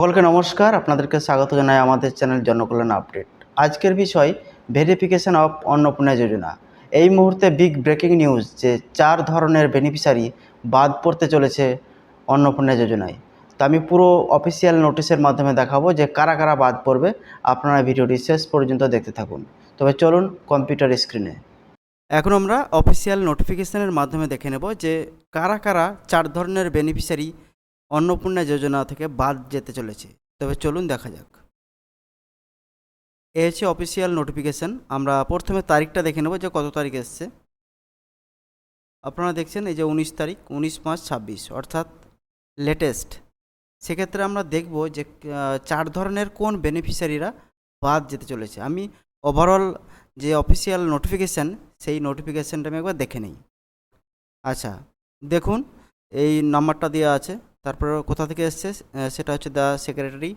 সকলকে নমস্কার, আপনাদেরকে স্বাগত জানাই আমাদের চ্যানেল জনকল্যাণ আপডেট। আজকের বিষয় ভেরিফিকেশন অফ অন্নপূর্ণা যোজনা। এই মুহূর্তে বিগ ব্রেকিং নিউজ যে 4 ধরনের বেনিফিশিয়ারি বাদ পড়তে চলেছে অন্নপূর্ণা যোজনায়। তো আমি পুরো অফিসিয়াল নোটিশের মাধ্যমে দেখাবো যে কারা কারা বাদ পড়বে। আপনারা ভিডিওটি শেষ পর্যন্ত দেখতে থাকুন। তবে চলুন কম্পিউটার স্ক্রিনে। এখন আমরা অফিসিয়াল নোটিফিকেশনের মাধ্যমে দেখে নেব যে কারা কারা 4 ধরনের বেনিফিশিয়ারি অন্নপূর্ণা যোজনা থেকে বাদ যেতে চলেছে। তবে চলুন দেখা যাক। এ হচ্ছে অফিসিয়াল নোটিফিকেশান। আমরা প্রথমে তারিখটা দেখে নেব যে কত তারিখ এসছে। আপনারা দেখছেন এই যে 19 তারিখ, 19/5/26 অর্থাৎ লেটেস্ট। সেক্ষেত্রে আমরা দেখব যে 4 ধরনের কোন বেনিফিশিয়ারিরা বাদ যেতে চলেছে। আমি ওভারঅল যে অফিসিয়াল নোটিফিকেশান সেই নোটিফিকেশানটা আমি একবার দেখে নিই। আচ্ছা, দেখুন এই নাম্বারটা দেওয়া আছে। তারপরে কোথা থেকে এসছে সেটা হচ্ছে the secretary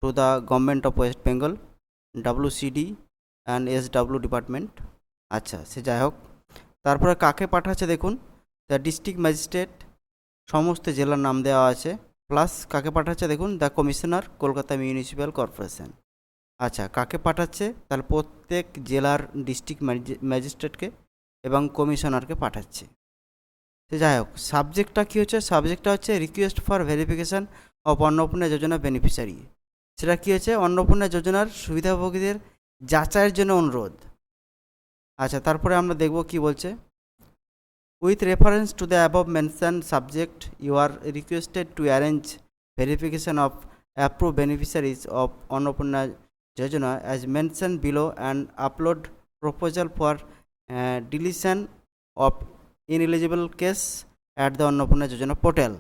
to the government of West Bengal, WCD and SW department. আচ্ছা, সে যাই হোক। তারপরে কাকে পাঠাচ্ছে দেখুন, দ্য ডিস্ট্রিক্ট ম্যাজিস্ট্রেট, সমস্ত জেলার নাম দেওয়া আছে। প্লাস কাকে পাঠাচ্ছে দেখুন, the commissioner, Kolkata municipal corporation. আচ্ছা, কাকে পাঠাচ্ছে তাহলে প্রত্যেক জেলার ডিস্ট্রিক্ট ম্যাজিস্ট্রেটকে এবং কমিশনারকে পাঠাচ্ছে। সে যাই হোক, সাবজেক্টটা কী হচ্ছে, সাবজেক্টটা হচ্ছে request for verification of Annapurna Yojana beneficiary. সেটা কী হচ্ছে, অন্নপূর্ণা যোজনার সুবিধাভোগীদের যাচাইয়ের জন্য অনুরোধ। আচ্ছা, তারপরে আমরা দেখব কি বলছে। With reference to the above mention subject you are requested to arrange verification of approve beneficiaries of Annapurna Yojana as mention below and upload proposal for deletion of ineligible case at the Annapurna Yojana portal.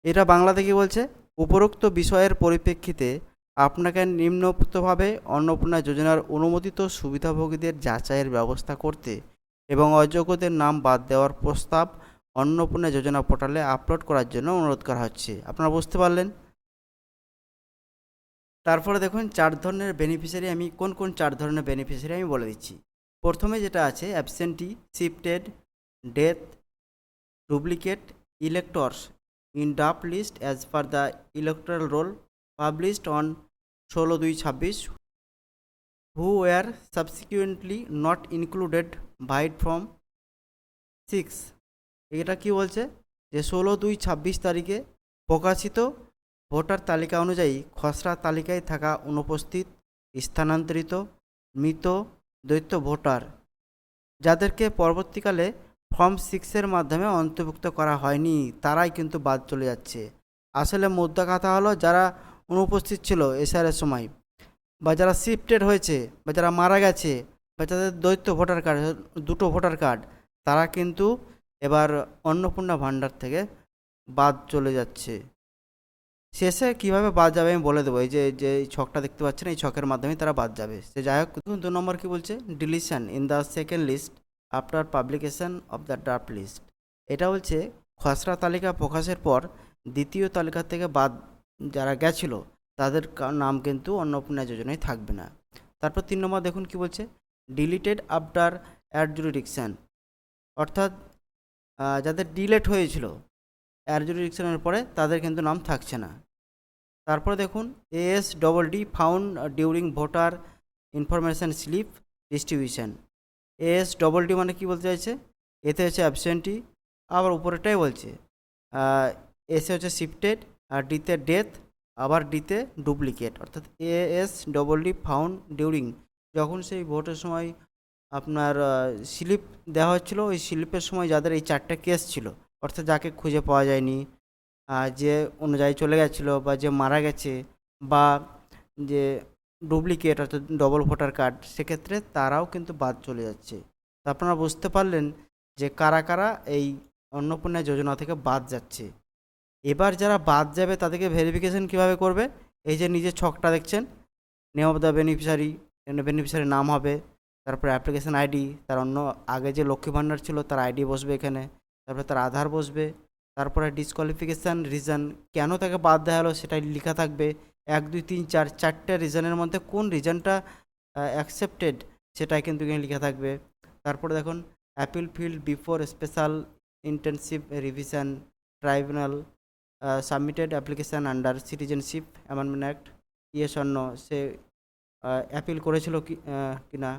এটা বাংলাতে কি বলছে, উপরোক্ত বিষয়ের পরিপ্রেক্ষিতে আপনাকে নিম্নোক্তভাবে অন্নপূর্ণা যোজনার অনুমোদিত সুবিধাভোগীদের যাচাইয়ের ব্যবস্থা করতে এবং অযোগ্যদের নাম বাদ দেওয়ার প্রস্তাব অন্নপূর্ণা যোজনা পোর্টালে আপলোড করার জন্য অনুরোধ করা হচ্ছে। আপনারা বুঝতে পারলেন। তারপরে দেখুন 4 ধরনের বেনিফিশিয়ারি, আমি কোন কোন 4 ধরনের বেনিফিশিয়ারি আমি বলে দিচ্ছি। প্রথমে যেটা আছে absentee, shifted, death, duplicate electors in draft list as per the electoral roll published on 16/2/26 who were subsequently not included by from 6। এটা কি বলছে যে 16/2/26 তারিখে প্রকাশিত ভোটার তালিকা অনুযায়ী খসড়া তালিকায় থাকা অনুপস্থিত, স্থানান্তরিত, মৃত, দ্বৈত ভোটার যাদেরকে পরবর্তীকালে ফর্ম 6-এর মাধ্যমে অন্তর্ভুক্ত করা হয়নি তারাই কিন্তু বাদ চলে যাচ্ছে। আসলে মোদ্দা কথা হলো যারা অনুপস্থিত ছিল এসআরের সময়, বা যারা শিফটেড হয়েছে, বা যারা মারা গেছে, বা যাদের দ্বৈত ভোটার কার্ড, দুটো ভোটার কার্ড, তারা কিন্তু এবার অন্নপূর্ণা ভাণ্ডার থেকে বাদ চলে যাচ্ছে। শেষে কীভাবে বাদ যাবে আমি বলে দেবো। এই যে ছকটা দেখতে পাচ্ছেন, এই ছকের মাধ্যমে তারা বাদ যাবে। সে যাই হোক, 2 নম্বর কী বলছে, deletion in the second list after publication of the draft list. এটা বলছে খসড়া তালিকা প্রকাশের পর দ্বিতীয় তালিকা থেকে বাদ যারা গেছিলো তাদের নাম কিন্তু অন্নপূর্ণা যোজনায় থাকবে না। তারপর 3 নম্বর দেখুন কি বলছে, ডিলিটেড আফটার অ্যাডজুডিকশান, অর্থাৎ যাদের ডিলেট হয়েছিল অ্যাডজুডিকশনের পরে তাদের কিন্তু নাম থাকছে না। তারপরে দেখুন ASDD found during voter information slip distribution. ASDD মানে কি বলতে চাইছে, এতে হচ্ছে অ্যাবসেন্টি, আবার উপরেটাই বলছে এসে হচ্ছে শিফটেড, আর ডিতে ডেথ, আবার ডিতে ডুপ্লিকেট। অর্থাৎ ASDD ফাউন্ড ডিউরিং, যখন সেই ভোটের সময় আপনার স্লিপ দেওয়া হচ্ছিল, ওই স্লিপের সময় যাদের এই 4টে কেস ছিল, অর্থাৎ যাকে খুঁজে পাওয়া যায়নি, যে অনুযায়ী চলে গেছিলো, বা যে মারা গেছে, বা যে ডুপ্লিকেট অর্থাৎ ডবল ভোটার কার্ড, সেক্ষেত্রে তারাও কিন্তু বাদ চলে যাচ্ছে। তো আপনারা বুঝতে পারলেন যে কারা কারা এই অন্নপূর্ণা যোজনা থেকে বাদ যাচ্ছে। এবার যারা বাদ যাবে তাদেরকে ভেরিফিকেশন কিভাবে করবে, এই যে নিজের ছকটা দেখছেন, name of the beneficiary, beneficiary নাম হবে, তারপরে অ্যাপ্লিকেশান আইডি, তার অন্য আগে যে লক্ষ্মী ভাণ্ডার ছিল তার আইডি বসবে এখানে, তারপরে তার আধার বসবে, তারপরে ডিসকোয়ালিফিকেশান রিজন, কেন তাকে বাদ দেওয়া হলো সেটাই লেখা থাকবে। 1 2 3 4 4টে রিজনের মধ্যে কোন রিজনটা অ্যাকসেপ্টেড সেটাই কিন্তু এখানে লেখা থাকবে। তারপরে দেখুন appeal filed before special intensive revision tribunal, submitted application under citizenship amendment act, yes or no, সে অ্যাপিল করেছিল কি না,